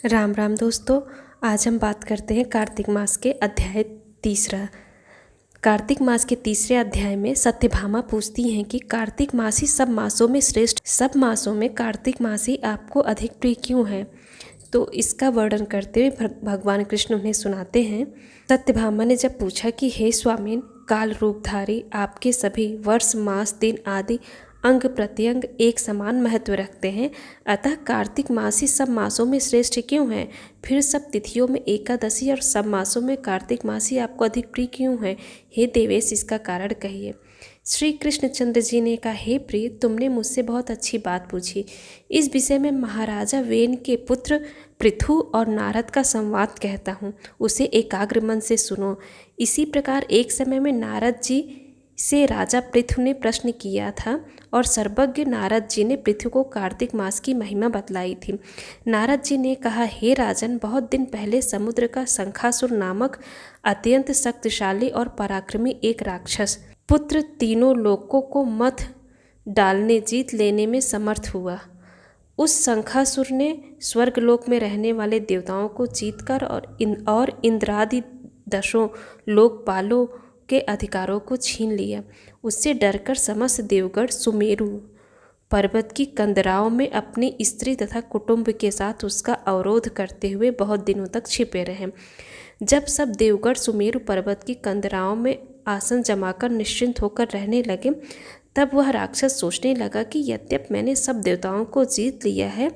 राम राम दोस्तों। आज हम बात करते हैं कार्तिक मास के अध्याय तीसरा। कार्तिक मास के तीसरे अध्याय में सत्यभामा पूछती हैं कि कार्तिक मास ही सब मासों में श्रेष्ठ, सब मासों में कार्तिक मास ही आपको अधिक प्रिय क्यों है। तो इसका वर्णन करते हुए भगवान कृष्ण उन्हें सुनाते हैं। सत्यभामा ने जब पूछा कि हे स्वामीन, काल रूपधारी आपके सभी वर्ष मास दिन आदि अंग प्रत्यंग एक समान महत्व रखते हैं, अतः कार्तिक मास ही सब मासों में श्रेष्ठ क्यों है। फिर सब तिथियों में एकादशी और सब मासों में कार्तिक मास ही आपको अधिक प्रिय क्यों है। हे देवेश, इसका कारण कहिए। श्री कृष्णचंद्र जी ने कहा, हे प्रिय, तुमने मुझसे बहुत अच्छी बात पूछी। इस विषय में महाराजा वेन के पुत्र पृथु और नारद का संवाद कहता हूँ, उसे एकाग्र मन से सुनो। इसी प्रकार एक समय में नारद जी से राजा पृथु ने प्रश्न किया था और सर्वज्ञ नारद जी ने पृथु को कार्तिक मास की महिमा बतलाई थी। नारद जी ने कहा, हे राजन, बहुत दिन पहले समुद्र का शंखासुर नामक अत्यंत शक्तिशाली और पराक्रमी एक राक्षस पुत्र तीनों लोकों को मथ डालने जीत लेने में समर्थ हुआ। उस शंखासुर ने स्वर्गलोक में रहने वाले देवताओं को जीतकर और इंद्रादि दशों लोकपालों के अधिकारों को छीन लिया। उससे डरकर समस्त देवगण सुमेरु पर्वत की कंदराओं में अपनी स्त्री तथा कुटुंब के साथ उसका अवरोध करते हुए बहुत दिनों तक छिपे रहे। जब सब देवगण सुमेरु पर्वत की कंदराओं में आसन जमाकर निश्चिंत होकर रहने लगे, तब वह राक्षस सोचने लगा कि यद्यप मैंने सब देवताओं को जीत लिया है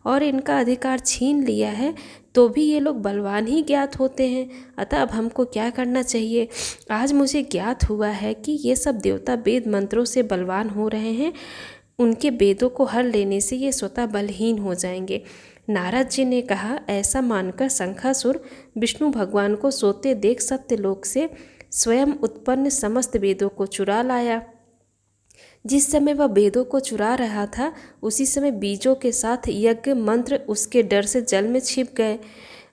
और इनका अधिकार छीन लिया है, तो भी ये लोग बलवान ही ज्ञात होते हैं। अतः अब हमको क्या करना चाहिए। आज मुझे ज्ञात हुआ है कि ये सब देवता वेद मंत्रों से बलवान हो रहे हैं। उनके वेदों को हर लेने से ये स्वतः बलहीन हो जाएंगे। नारद जी ने कहा, ऐसा मानकर शंखासुर विष्णु भगवान को सोते देख सत्यलोक से स्वयं उत्पन्न समस्त वेदों को चुरा लाया। जिस समय वह वेदों को चुरा रहा था, उसी समय बीजों के साथ यज्ञ मंत्र उसके डर से जल में छिप गए।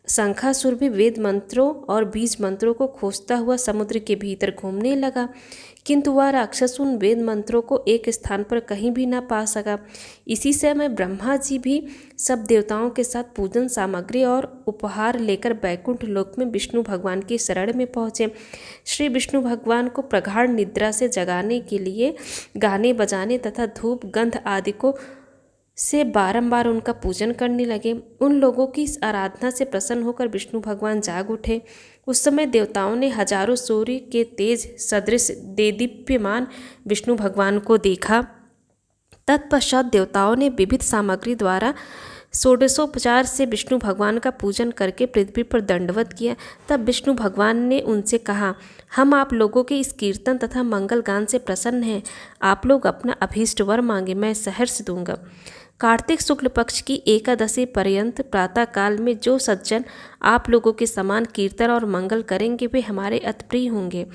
शंखासुर भी वेद मंत्रों और बीज मंत्रों को खोजता हुआ समुद्र के भीतर घूमने लगा, किंतु वह राक्षस उन वेद मंत्रों को एक स्थान पर कहीं भी न पा सका। इसी समय ब्रह्मा जी भी सब देवताओं के साथ पूजन सामग्री और उपहार लेकर बैकुंठ लोक में विष्णु भगवान की शरण में पहुँचे। श्री विष्णु भगवान को प्रगाढ़ निद्रा से जगाने के लिए गाने बजाने तथा धूप गंध आदि को से बारंबार उनका पूजन करने लगे। उन लोगों की इस आराधना से प्रसन्न होकर विष्णु भगवान जाग उठे। उस समय देवताओं ने हजारों सूर्य के तेज सदृश देदीप्यमान विष्णु भगवान को देखा। तत्पश्चात देवताओं ने विविध सामग्री द्वारा षोडशोपचार से विष्णु भगवान का पूजन करके पृथ्वी पर दंडवत किया। तब विष्णु भगवान ने उनसे कहा, हम आप लोगों के इस कीर्तन तथा मंगल गान से प्रसन्न हैं। आप लोग अपना अभीष्ट वर मांगे, मैं सहर्ष दूंगा। कार्तिक शुक्ल पक्ष की एकादशी पर्यंत प्रातः काल में जो सज्जन आप लोगों के समान कीर्तन और मंगल करेंगे, वे हमारे अति प्रिय होंगे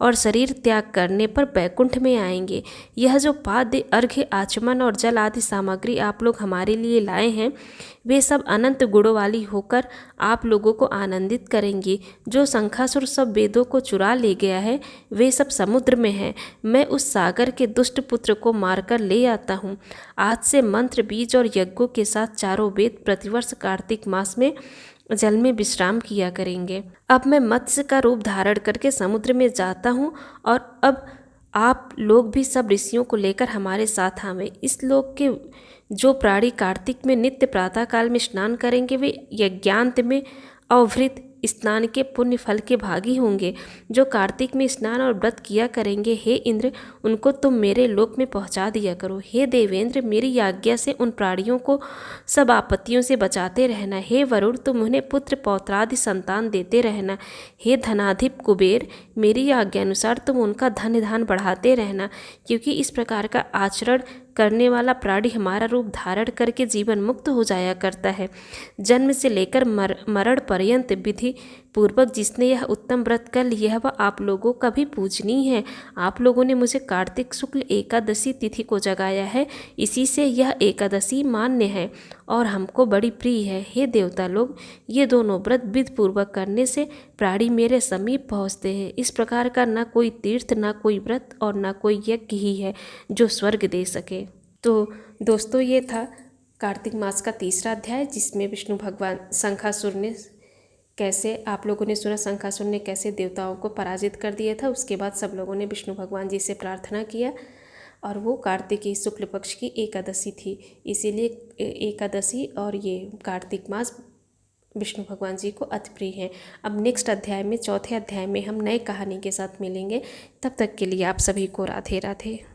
और शरीर त्याग करने पर बैकुंठ में आएंगे। यह जो पाद्य, अर्घ्य, आचमन और जल आदि सामग्री आप लोग हमारे लिए लाए हैं, वे सब अनंत गुणों वाली होकर आप लोगों को आनंदित करेंगी। जो शंखासुर सब वेदों को चुरा ले गया है, वे सब समुद्र में है। मैं उस सागर के दुष्ट पुत्र को मारकर ले आता हूँ। आज से मंत्र, बीज और यज्ञों के साथ चारों वेद प्रतिवर्ष कार्तिक मास में जल में विश्राम किया करेंगे। अब मैं मत्स्य का रूप धारण करके समुद्र में जाता हूँ और अब आप लोग भी सब ऋषियों को लेकर हमारे साथ आवे। इस लोक के जो प्राणी कार्तिक में नित्य प्रातः काल में स्नान करेंगे, वे यज्ञांत में अवभृत स्नान के पुण्य फल के भागी होंगे। जो कार्तिक में स्नान और व्रत किया करेंगे, हे इंद्र, उनको तुम मेरे लोक में पहुंचा दिया करो। हे देवेंद्र, मेरी आज्ञा से उन प्राणियों को सब आपत्तियों से बचाते रहना। हे वरुण, तुम उन्हें पुत्र पौत्रादि संतान देते रहना। हे धनाधिप कुबेर, मेरी आज्ञा अनुसार तुम उनका धन धान बढ़ाते रहना, क्योंकि इस प्रकार का आचरण करने वाला प्राणी हमारा रूप धारण करके जीवन मुक्त हो जाया करता है। जन्म से लेकर मरण पर्यंत विधि पूर्वक जिसने यह उत्तम व्रत कर लिया, वह आप लोगों का भी पूजनीय है। आप लोगों ने मुझे कार्तिक शुक्ल एकादशी तिथि को जगाया है, इसी से यह एकादशी मान्य है और हमको बड़ी प्रिय है। हे देवता लोग, ये दोनों व्रत विधि पूर्वक करने से प्राणी मेरे समीप पहुँचते हैं। इस प्रकार का न कोई तीर्थ, न कोई व्रत और न कोई यज्ञ ही है जो स्वर्ग दे सके। तो दोस्तों, ये था कार्तिक मास का तीसरा अध्याय, जिसमें विष्णु भगवान शंखासुर ने कैसे, आप लोगों ने सुना शंखासुर ने कैसे देवताओं को पराजित कर दिया था। उसके बाद सब लोगों ने विष्णु भगवान जी से प्रार्थना किया और वो कार्तिक शुक्ल पक्ष की एकादशी थी, इसीलिए एकादशी और ये कार्तिक मास विष्णु भगवान जी को अति प्रिय है। अब नेक्स्ट अध्याय में, चौथे अध्याय में हम नए कहानी के साथ मिलेंगे। तब तक के लिए आप सभी को राधे राधे।